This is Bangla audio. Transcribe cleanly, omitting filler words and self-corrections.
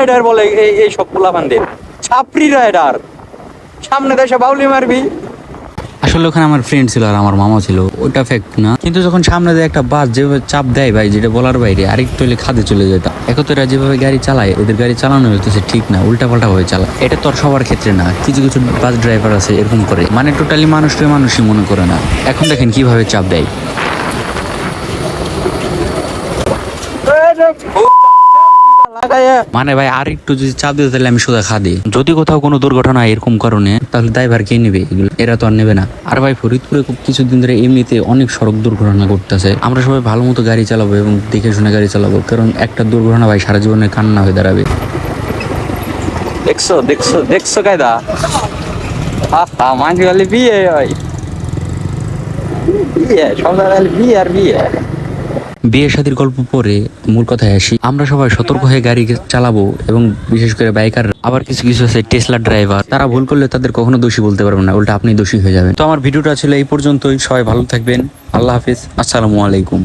রাইডার বলে এই সব পোলাপানদের, ছাপরি রাইডার। সামনে দেশে বাউলি মারবি। আসলে ওখানে আমার ফ্রেন্ড ছিল আর আমার মামা ছিল, ওটা ফ্যাক্ট না, কিন্তু যখন সামনে দিয়ে একটা বাস যেভাবে চাপ দেয় ভাই, যেটা বলার বাইরে, আরেকটু হলে খাদে চলে যেত। একতরা যেভাবে গাড়ি চালায়, এদের গাড়ি চালানো হইতেছে ঠিক না, উল্টা পাল্টা হয়ে চালায়। এটা তো আর সবার ক্ষেত্রে না, কিছু কিছু বাস ড্রাইভার আছে এরকম করে, মানে টোটালি মানুষকে মানুষই মনে করে না। এখন দেখেন কিভাবে চাপ দেয়। মানে ভাই আর একটু যদি চাপ দিতে, তাহলে আমি সোজা খাদি। যদি কোথাও কোনো দুর্ঘটনা এরকম কারণে, তাহলে দায়ভার কে নেবে? এগুলো এরা তো আর নেবে না। আর ভাই ফরিদপুরে খুব কিছুদিন ধরে এমনিতে অনেক সড়ক দুর্ঘটনা ঘটতেছে। আমরা সবাই ভালো মতো গাড়ি চালাবো এবং দেখে শুনে গাড়ি চালাবো, কারণ একটা দুর্ঘটনা ভাই সারা জীবনের কান্না হয়ে দাঁড়াবে। দেখছো দেখছো দেখছো কায়দা, মাঝে গেলে বিয়ে হয়, বিয়ে সব জায়গায় বিয়ে আর বিয়ে। বিয়ে শাদীর গল্প পরে মূল কথায় আসি, আমরা সবাই সতর্ক হয়ে গাড়ি চালাবো, এবং বিশেষ করে বাইকার। আবার কিছু কিছু আছে টেসলা ড্রাইভার, তারা ভুল করলে তাদের কখনো দোষী বলতে পারবেন না, উল্টা আপনি দোষী হয়ে যাবেন। তো আমার ভিডিওটা ছিল এই পর্যন্তই, সবাই ভালো থাকবেন, আল্লাহ হাফিজ, আসসালামু আলাইকুম।